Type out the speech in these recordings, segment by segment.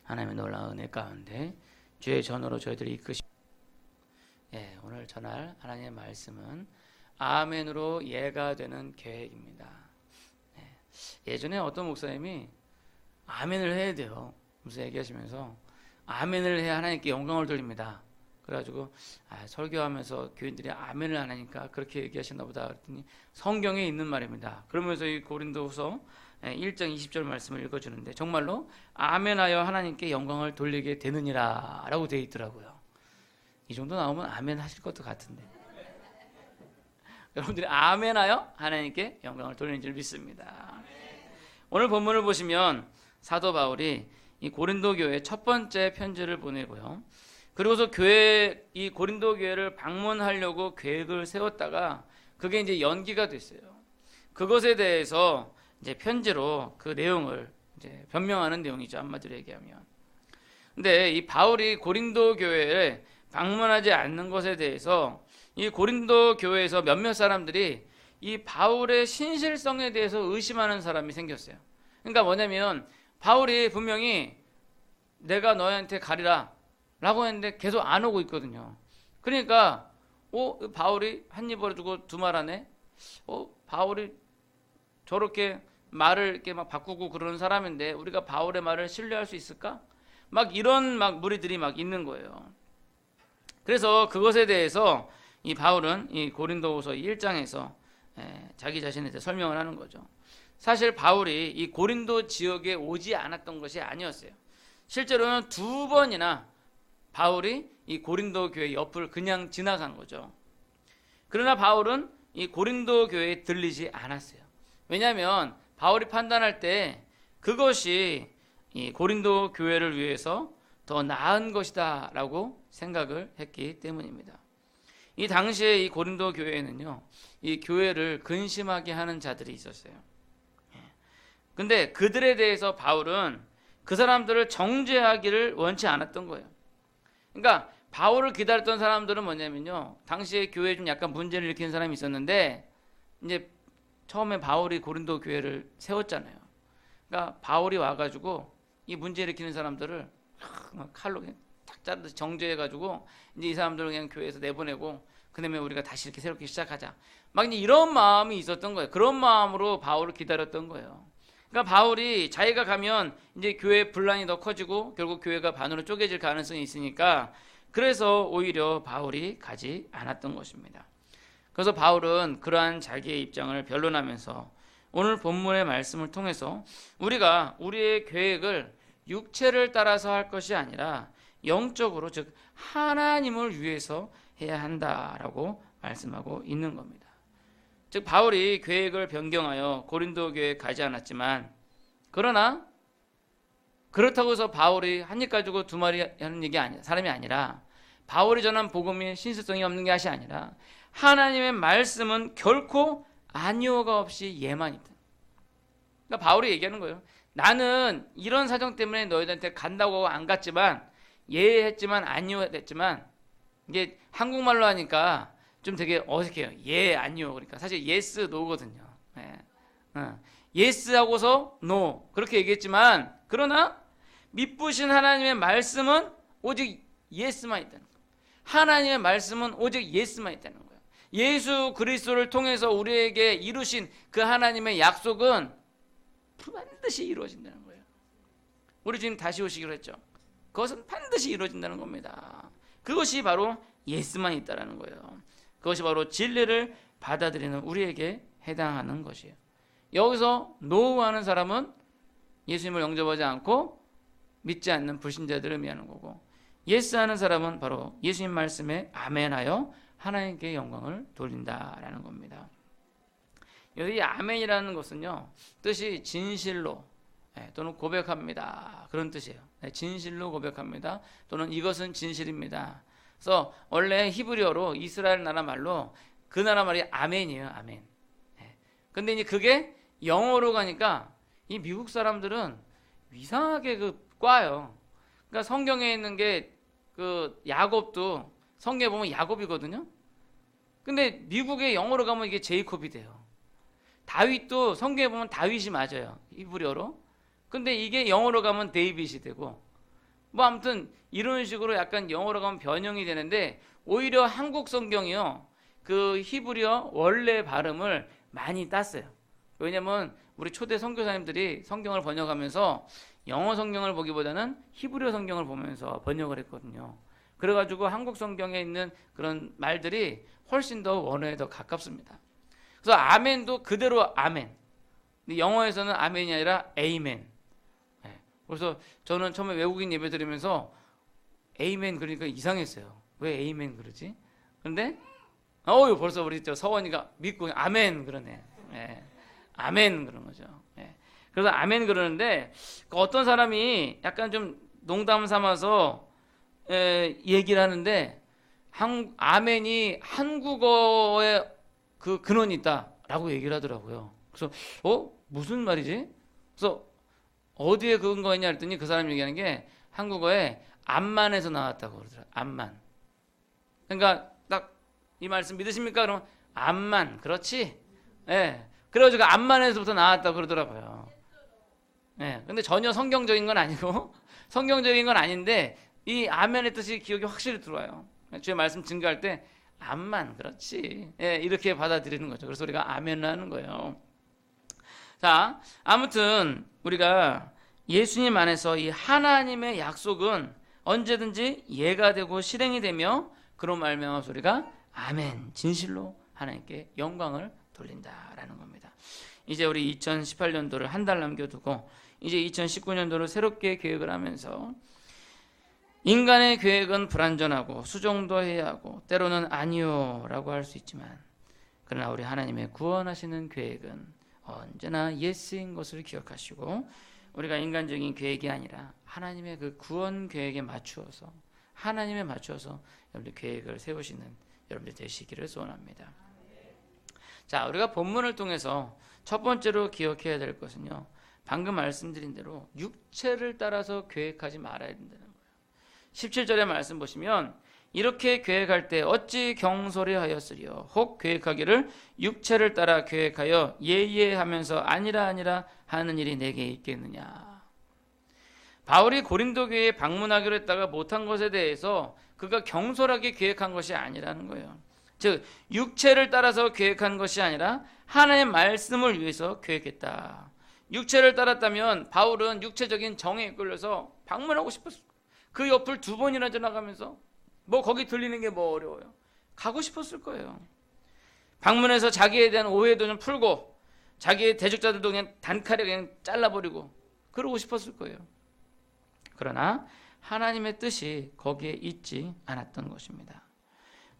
하나님의 놀라운 은혜 가운데 주의 전으로 저희들이 이끄시. 오늘 전할 하나님의 말씀은 아멘으로 예가 되는 계획입니다. 예전에 어떤 목사님이 아멘을 해야 돼요. 무슨 얘기하시면서 아멘을 해야 하나님께 영광을 돌립니다. 그래가지고 설교하면서 교인들이 아멘을 안 하니까 그렇게 얘기하시나 보다 그랬더니 성경에 있는 말입니다. 그러면서 이 고린도후서 1장 20절 말씀을 읽어주는데 정말로 아멘하여 하나님께 영광을 돌리게 되느니라 라고 되어 있더라고요. 이 정도 나오면 아멘 하실 것도 같은데 여러분들이 아멘하여 하나님께 영광을 돌리는 줄 믿습니다. 오늘 본문을 보시면 사도 바울이 이 고린도 교회에 첫 번째 편지를 보내고요. 그리고서 이 고린도 교회를 방문하려고 계획을 세웠다가 그게 이제 연기가 됐어요. 그것에 대해서 이제 편지로 그 내용을 이제 변명하는 내용이죠. 한마디로 얘기하면. 근데 이 바울이 고린도 교회에 방문하지 않는 것에 대해서 이 고린도 교회에서 몇몇 사람들이 이 바울의 신실성에 대해서 의심하는 사람이 생겼어요. 그러니까 뭐냐면 바울이 분명히 내가 너희한테 가리라 라고 했는데 계속 안 오고 있거든요. 그러니까 바울이 한 입 벌어주고 두 말 하네. 바울이 저렇게 말을 이렇게 막 바꾸고 그러는 사람인데 우리가 바울의 말을 신뢰할 수 있을까? 막 이런 무리들이 막 있는 거예요. 그래서 그것에 대해서 이 바울은 이 고린도후서 1장에서 자기 자신에 대해 설명을 하는 거죠. 사실 바울이 이 고린도 지역에 오지 않았던 것이 아니었어요. 실제로는 두 번이나 바울이 이 고린도 교회 옆을 그냥 지나간 거죠. 그러나 바울은 이 고린도 교회에 들리지 않았어요. 왜냐하면 바울이 판단할 때 그것이 이 고린도 교회를 위해서 더 나은 것이다 라고 생각을 했기 때문입니다. 이 당시에 이 고린도 교회에는요, 이 교회를 근심하게 하는 자들이 있었어요. 근데 그들에 대해서 바울은 그 사람들을 정죄하기를 원치 않았던 거예요. 그러니까 바울을 기다렸던 사람들은 뭐냐면요, 당시에 교회에 좀 약간 문제를 일으키는 사람이 있었는데 이제 처음에 바울이 고린도 교회를 세웠잖아요. 그러니까 바울이 와가지고 이 문제 일으키는 사람들을 칼로 그냥 탁 자르듯이 정죄해가지고 이제 이 사람들을 그냥 교회에서 내보내고 그다음에 우리가 다시 이렇게 새롭게 시작하자. 막 이제 이런 마음이 있었던 거예요. 그런 마음으로 바울을 기다렸던 거예요. 그러니까 바울이 자기가 가면 이제 교회 분란이 더 커지고 결국 교회가 반으로 쪼개질 가능성이 있으니까 그래서 오히려 바울이 가지 않았던 것입니다. 그래서 바울은 그러한 자기의 입장을 변론하면서 오늘 본문의 말씀을 통해서 우리가 우리의 계획을 육체를 따라서 할 것이 아니라 영적으로, 즉 하나님을 위해서 해야 한다라고 말씀하고 있는 겁니다. 즉 바울이 계획을 변경하여 고린도 교회에 가지 않았지만, 그러나 그렇다고 해서 바울이 한 입 가지고 두 마리 하는 얘기 아니라, 사람이 아니라 바울이 전한 복음이 신실성이 없는 것이 아니라 하나님의 말씀은 결코 아니오가 없이 예만 있다. 그러니까 바울이 얘기하는 거예요. 나는 이런 사정 때문에 너희들한테 간다고 안 갔지만, 예했지만 아니오 했지만, 이게 한국말로 하니까 좀 되게 어색해요. 예, 아니요. 그러니까 사실 예스, 노거든요. 예스 하고서 노 그렇게 얘기했지만, 그러나 미쁘신 하나님의 말씀은 오직 예스만 있다는 거예요. 하나님의 말씀은 오직 예스만 있다는 거예요. 예수 그리스도를 통해서 우리에게 이루신 그 하나님의 약속은 반드시 이루어진다는 거예요. 우리 주님 다시 오시기로 했죠. 그것은 반드시 이루어진다는 겁니다. 그것이 바로 예스만 있다라는 거예요. 그것이 바로 진리를 받아들이는 우리에게 해당하는 것이에요. 여기서 노하는 사람은 예수님을 영접하지 않고 믿지 않는 불신자들을 의미하는 거고, 예스하는 사람은 바로 예수님 말씀에 아멘하여 하나님께 영광을 돌린다라는 겁니다. 여기 아멘이라는 것은요, 뜻이 진실로 또는 고백합니다, 그런 뜻이에요. 진실로 고백합니다, 또는 이것은 진실입니다. 그래서 원래 히브리어로 이스라엘 나라 말로 그 나라 말이 아멘이에요. 아멘. 근데 이제 그게 영어로 가니까 이 미국 사람들은 이상하게 꽈요. 그러니까 성경에 있는 게 그 야곱도 성경에 보면 야곱이거든요. 근데 미국의 영어로 가면 이게 제이콥이 돼요. 다윗도 성경에 보면 다윗이 맞아요, 히브리어로. 근데 이게 영어로 가면 데이빗이 되고, 뭐 아무튼 이런 식으로 약간 영어로 가면 변형이 되는데 오히려 한국 성경이요. 그 히브리어 원래 발음을 많이 땄어요. 왜냐면 우리 초대 선교사님들이 성경을 번역하면서 영어 성경을 보기보다는 히브리어 성경을 보면서 번역을 했거든요. 그래가지고 한국 성경에 있는 그런 말들이 훨씬 더 원어에 더 가깝습니다. 그래서 아멘도 그대로 아멘. 근데 영어에서는 아멘이 아니라 에이멘. 그래서 저는 처음에 외국인 예배 드리면서 에이멘 그러니까 이상했어요. 왜 에이멘 그러지? 근데 벌써 우리 저 서원이가 믿고 아멘 그러네. 예. 아멘 그런 거죠. 예. 그래서 아멘 그러는데 어떤 사람이 약간 좀 농담 삼아서 얘기를 하는데 아멘이 한국어에 그 근원이 있다라고 얘기를 하더라고요. 그래서 무슨 말이지? 그래서 어디에 근거가 있냐 했더니 그 사람이 얘기하는 게 한국어에 암만에서 나왔다고 그러더라고요. 암만. 그러니까 딱 이 말씀 믿으십니까? 그러면 암만. 그렇지? 예. 그래가지고 암만에서부터 나왔다고 그러더라고요. 예. 근데 전혀 성경적인 건 아니고 성경적인 건 아닌데 이 아멘의 뜻이 기억이 확실히 들어와요. 주의 말씀 증거할 때 암만. 그렇지. 예. 이렇게 받아들이는 거죠. 그래서 우리가 아멘을 하는 거예요. 자, 아무튼 우리가 예수님 안에서 이 하나님의 약속은 언제든지 예가 되고 실행이 되며 그런 말미암아서 우리가 아멘 진실로 하나님께 영광을 돌린다라는 겁니다. 이제 우리 2018년도를 한 달 남겨두고 이제 2019년도를 새롭게 계획을 하면서 인간의 계획은 불완전하고 수정도 해야 하고 때로는 아니요라고 할 수 있지만 그러나 우리 하나님의 구원하시는 계획은 언제나 예스인 것을 기억하시고 우리가 인간적인 계획이 아니라 하나님의 그 구원 계획에 맞추어서 하나님에 맞추어서 여러분들 계획을 세우시는 여러분들 되시기를 소원합니다. 자, 우리가 본문을 통해서 첫 번째로 기억해야 될 것은요. 방금 말씀드린 대로 육체를 따라서 계획하지 말아야 된다는 거예요. 17절의 말씀 보시면 이렇게 계획할 때 어찌 경솔히 하였으리요. 혹 계획하기를 육체를 따라 계획하여 예예하면서 아니라 하는 일이 내게 있겠느냐. 바울이 고린도 교회에 방문하기로 했다가 못한 것에 대해서 그가 경솔하게 계획한 것이 아니라는 거예요. 즉 육체를 따라서 계획한 것이 아니라 하나님의 말씀을 위해서 계획했다. 육체를 따랐다면 바울은 육체적인 정에 이끌려서 방문하고 싶었어요. 그 옆을 2번이나 지나가면서 뭐 거기 들리는 게 뭐 어려워요. 가고 싶었을 거예요. 방문해서 자기에 대한 오해도 좀 풀고 자기의 대적자들도 그냥 단칼에 그냥 잘라버리고 그러고 싶었을 거예요. 그러나 하나님의 뜻이 거기에 있지 않았던 것입니다.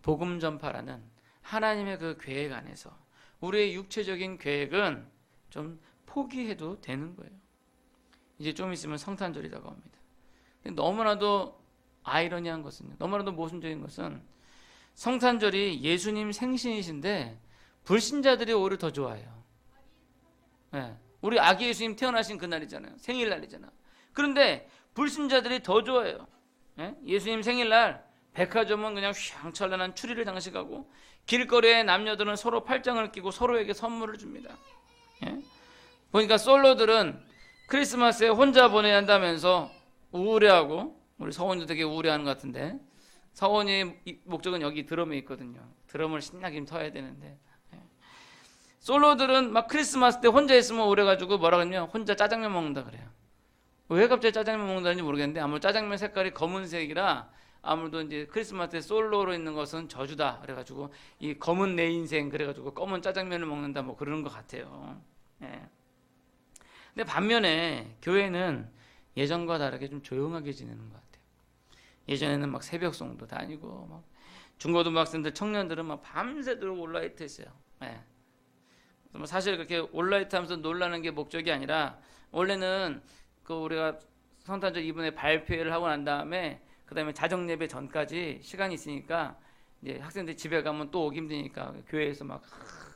복음 전파라는 하나님의 그 계획 안에서 우리의 육체적인 계획은 좀 포기해도 되는 거예요. 이제 좀 있으면 성탄절이 다가옵니다. 근데 너무나도 아이러니한 것은요. 너무나도 모순적인 것은 성탄절이 예수님 생신이신데 불신자들이 오히려 더 좋아해요. 네. 우리 아기 예수님 태어나신 그날이잖아요. 생일날이잖아. 그런데 불신자들이 더 좋아해요. 네? 예수님 생일날 백화점은 그냥 휘황찬란한 추리를 장식하고 길거리에 남녀들은 서로 팔짱을 끼고 서로에게 선물을 줍니다. 네? 보니까 솔로들은 크리스마스에 혼자 보내야 한다면서 우울해하고 우리 서원이도 되게 우울해하는 것 같은데 서원이의 목적은 여기 드럼에 있거든요. 드럼을 신나게 터야 되는데 솔로들은 막 크리스마스 때 혼자 있으면 우울해가지고 뭐라 그러냐면 혼자 짜장면 먹는다 그래요. 왜 갑자기 짜장면 먹는다는지 모르겠는데 아무래도 짜장면 색깔이 검은색이라 아무래도 이제 크리스마스 때 솔로로 있는 것은 저주다 그래가지고 이 검은 내 인생 그래가지고 검은 짜장면을 먹는다 뭐 그러는 것 같아요. 예. 근데 반면에 교회는 예전과 다르게 좀 조용하게 지내는 것 같아요. 예전에는 막 새벽송도 다니고 막 중고등학생들 청년들은 막 밤새도록 온라이트 했어요. 예. 사실 그렇게 온라이트 하면서 놀라는 게 목적이 아니라 원래는 그 우리가 성탄절 이번에 발표회를 하고 난 다음에 그 다음에 자정 예배 전까지 시간이 있으니까 이제 학생들이 집에 가면 또 오기 힘드니까 교회에서 막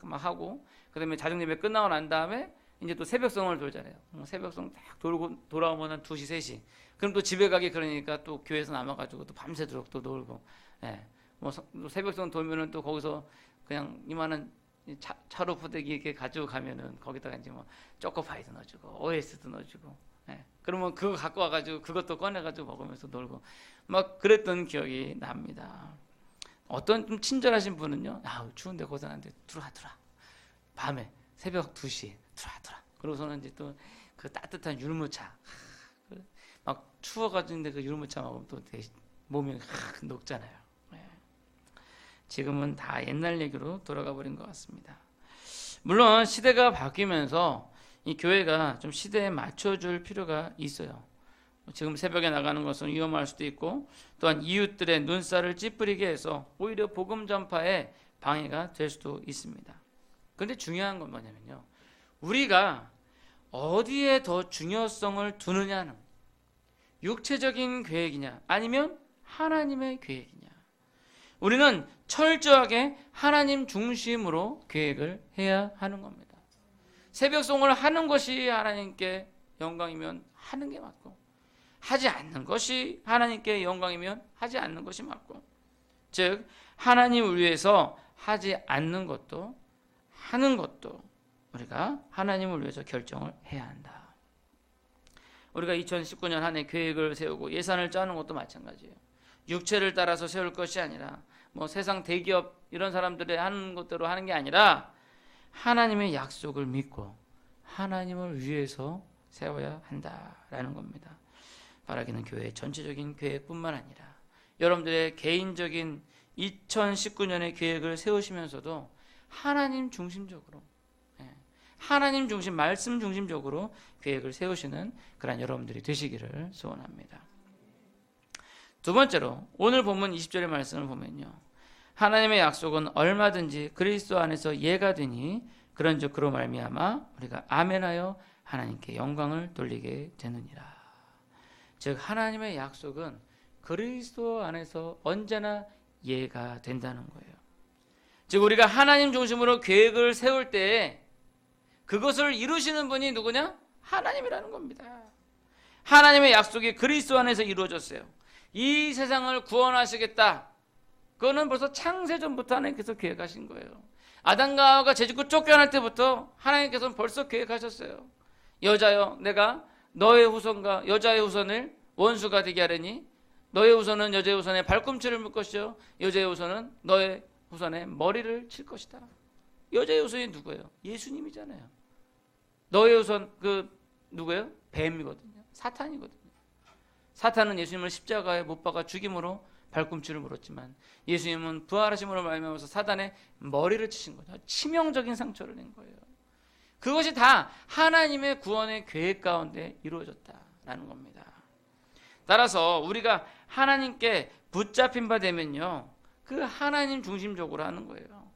하고 그 다음에 자정 예배 끝나고 난 다음에 이제 또 새벽송을 돌잖아요. 새벽송 딱 돌고 돌아오면 한 2시, 3시. 그럼 또 집에 가기 그러니까 또 교회에서 남아가지고 또 밤새도록 또 놀고. 예. 뭐 새벽송 돌면은 또 거기서 그냥 이만한 차로 포대기 이렇게 가지고 가면은 거기다가 이제 뭐 초코파이도 넣어주고 OS도 넣어주고. 예. 그러면 그거 갖고 와가지고 그것도 꺼내가지고 먹으면서 놀고 막 그랬던 기억이 납니다. 어떤 좀 친절하신 분은요, 추운데 고생하는데 들어와. 밤에 새벽 2시 들어와. 그러고서는 이제 또 그 따뜻한 율무차, 막 추워가지고 그 율무차 먹으면 또 몸이 녹잖아요. 지금은 다 옛날 얘기로 돌아가 버린 것 같습니다. 물론 시대가 바뀌면서 이 교회가 좀 시대에 맞춰줄 필요가 있어요. 지금 새벽에 나가는 것은 위험할 수도 있고, 또한 이웃들의 눈살을 찌푸리게 해서 오히려 복음 전파에 방해가 될 수도 있습니다. 그런데 중요한 건 뭐냐면요, 우리가 어디에 더 중요성을 두느냐는 육체적인 계획이냐 아니면 하나님의 계획이냐. 우리는 철저하게 하나님 중심으로 계획을 해야 하는 겁니다. 새벽송을 하는 것이 하나님께 영광이면 하는 게 맞고, 하지 않는 것이 하나님께 영광이면 하지 않는 것이 맞고, 즉 하나님을 위해서 하지 않는 것도 하는 것도 우리가 하나님을 위해서 결정을 해야 한다. 우리가 2019년 한 해 계획을 세우고 예산을 짜는 것도 마찬가지예요. 육체를 따라서 세울 것이 아니라 뭐 세상 대기업 이런 사람들이 하는 것대로 하는 게 아니라 하나님의 약속을 믿고 하나님을 위해서 세워야 한다라는 겁니다. 바라기는 교회의 전체적인 계획뿐만 아니라 여러분들의 개인적인 2019년의 계획을 세우시면서도 하나님 중심적으로, 하나님 중심, 말씀 중심적으로 계획을 세우시는 그런 여러분들이 되시기를 소원합니다. 두 번째로 오늘 본문 20절의 말씀을 보면요, 하나님의 약속은 얼마든지 그리스도 안에서 예가 되니 그런즉 그로 말미암아 우리가 아멘하여 하나님께 영광을 돌리게 되느니라. 즉 하나님의 약속은 그리스도 안에서 언제나 예가 된다는 거예요. 즉 우리가 하나님 중심으로 계획을 세울 때 그것을 이루시는 분이 누구냐? 하나님이라는 겁니다. 하나님의 약속이 그리스도 안에서 이루어졌어요. 이 세상을 구원하시겠다. 그거는 벌써 창세전부터 하나님께서 계획하신 거예요. 아담과 하와가 제짓고 쫓겨날 때부터 하나님께서는 벌써 계획하셨어요. 여자여, 내가 너의 후손과 여자의 후손을 원수가 되게 하려니 너의 후손은 여자의 후손의 발꿈치를 물 것이요 여자의 후손은 너의 후손의 머리를 칠 것이다. 여자의 후손이 누구예요? 예수님이잖아요. 너의 후손 누구예요? 뱀이거든요. 사탄이거든요. 사탄은 예수님을 십자가에 못 박아 죽임으로 발꿈치를 물었지만 예수님은 부활하심으로 말미암아서 사단의 머리를 치신 거죠. 치명적인 상처를 낸 거예요. 그것이 다 하나님의 구원의 계획 가운데 이루어졌다라는 겁니다. 따라서 우리가 하나님께 붙잡힌 바 되면요, 그 하나님 중심적으로 하는 거예요.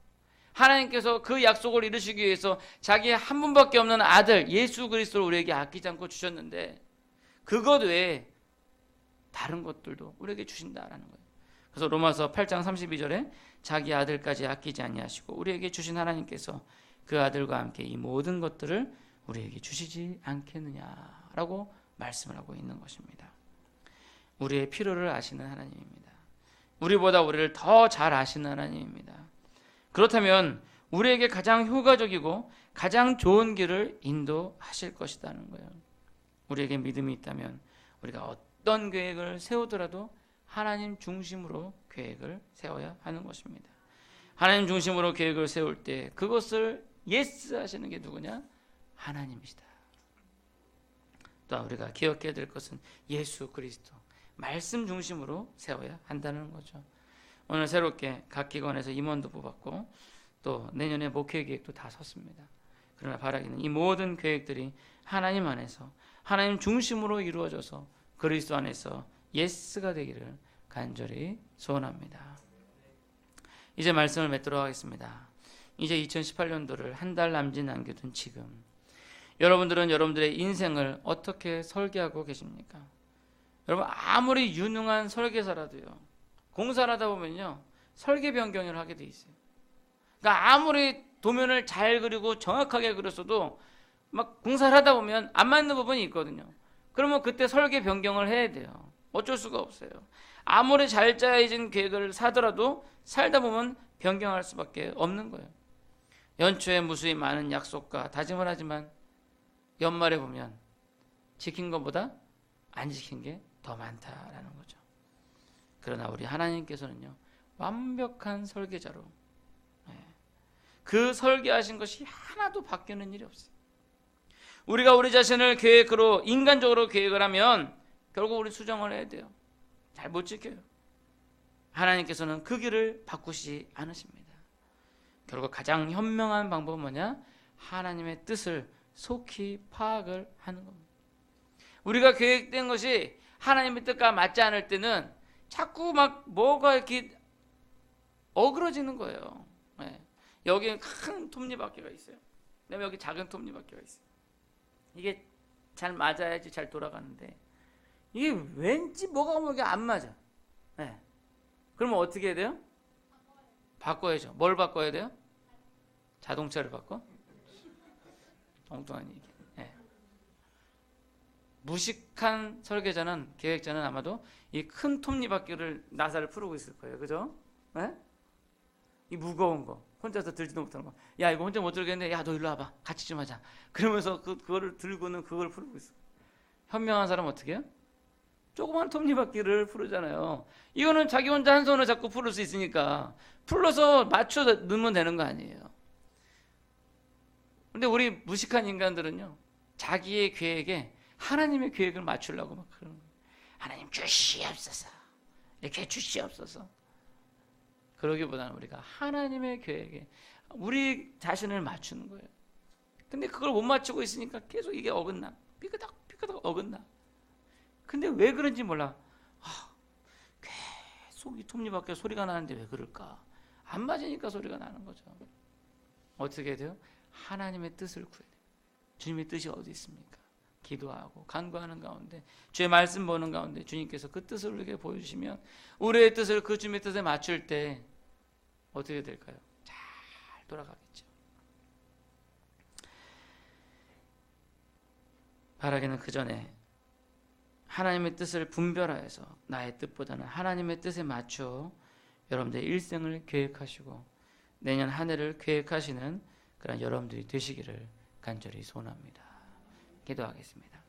하나님께서 그 약속을 이루시기 위해서 자기 한 분밖에 없는 아들 예수 그리스도를 우리에게 아끼지 않고 주셨는데 그것 외에 다른 것들도 우리에게 주신다라는 거예요. 그래서 로마서 8장 32절에 자기 아들까지 아끼지 아니하시고 우리에게 주신 하나님께서 그 아들과 함께 이 모든 것들을 우리에게 주시지 않겠느냐라고 말씀을 하고 있는 것입니다. 우리의 필요를 아시는 하나님입니다. 우리보다 우리를 더 잘 아시는 하나님입니다. 그렇다면 우리에게 가장 효과적이고 가장 좋은 길을 인도하실 것이라는 거예요. 우리에게 믿음이 있다면 우리가 어떤 계획을 세우더라도 하나님 중심으로 계획을 세워야 하는 것입니다. 하나님 중심으로 계획을 세울 때 그것을 예스 하시는 게 누구냐? 하나님이시다. 또 우리가 기억해야 될 것은 예수 그리스도 말씀 중심으로 세워야 한다는 거죠. 오늘 새롭게 각 기관에서 임원도 뽑았고 또 내년에 목회 계획도 다 섰습니다. 그러나 바라기는 이 모든 계획들이 하나님 안에서 하나님 중심으로 이루어져서 그리스도 안에서 예스가 되기를 간절히 소원합니다. 이제 말씀을 맺도록 하겠습니다. 이제 2018년도를 한 달 남짓 남겨둔 지금 여러분들은 여러분들의 인생을 어떻게 설계하고 계십니까? 여러분 아무리 유능한 설계사라도요, 공사를 하다 보면요 설계 변경을 하게 돼 있어요. 그러니까 아무리 도면을 잘 그리고 정확하게 그렸어도 막 공사를 하다 보면 안 맞는 부분이 있거든요. 그러면 그때 설계 변경을 해야 돼요. 어쩔 수가 없어요. 아무리 잘 짜여진 계획을 사더라도 살다 보면 변경할 수밖에 없는 거예요. 연초에 무수히 많은 약속과 다짐을 하지만 연말에 보면 지킨 것보다 안 지킨 게 더 많다라는 거죠. 그러나 우리 하나님께서는요, 완벽한 설계자로 그 설계하신 것이 하나도 바뀌는 일이 없어요. 우리가 우리 자신을 계획으로, 인간적으로 계획을 하면 결국 우리 수정을 해야 돼요. 잘 못 지켜요. 하나님께서는 그 길을 바꾸시지 않으십니다. 결국 가장 현명한 방법은 뭐냐? 하나님의 뜻을 속히 파악을 하는 겁니다. 우리가 계획된 것이 하나님의 뜻과 맞지 않을 때는 자꾸 막 뭐가 이렇게 어그러지는 거예요. 네. 여기는 큰 톱니바퀴가 있어요. 그다음에 여기 작은 톱니바퀴가 있어요. 이게 잘 맞아야지 잘 돌아가는데 이게 왠지 뭐가 안 맞아. 네. 그러면 어떻게 해야 돼요? 바꿔야죠. 뭘 바꿔야 돼요? 자동차를 바꿔? 엉뚱한 얘기. 네. 무식한 설계자는, 계획자는 아마도 이 큰 톱니바퀴를 나사를 풀고 있을 거예요. 그죠? 네? 이 무거운 거 혼자서 들지도 못하는 거. 야, 이거 혼자 못 들겠는데, 야, 너 일로 와봐. 같이 좀 하자. 그러면서 그거를 들고는 그걸 풀고 있어. 현명한 사람은 어떻게 해요? 조그만 톱니바퀴를 풀잖아요. 이거는 자기 혼자 한 손으로 자꾸 풀을 수 있으니까 풀러서 맞춰 넣으면 되는 거 아니에요. 근데 우리 무식한 인간들은요, 자기의 계획에 하나님의 계획을 맞추려고 막 그러는 거예요. 하나님 주시옵소서. 이렇게 주시옵소서. 그러기보다는 우리가 하나님의 계획에 우리 자신을 맞추는 거예요. 근데 그걸 못 맞추고 있으니까 계속 이게 어긋나. 삐그덕 어긋나. 근데 왜 그런지 몰라. 계속 이 톱니바퀴 소리가 나는데 왜 그럴까? 안 맞으니까 소리가 나는 거죠. 어떻게 해야 돼요? 하나님의 뜻을 구해야 돼요. 주님의 뜻이 어디 있습니까? 기도하고 간구하는 가운데, 주의 말씀 보는 가운데 주님께서 그 뜻을 우리에게 보여주시면 우리의 뜻을 그 주님의 뜻에 맞출 때 어떻게 될까요? 잘 돌아가겠죠. 바라기는 그 전에 하나님의 뜻을 분별하여서 나의 뜻보다는 하나님의 뜻에 맞춰 여러분들의 일생을 계획하시고 내년 한 해를 계획하시는 그런 여러분들이 되시기를 간절히 소원합니다. 기도하겠습니다.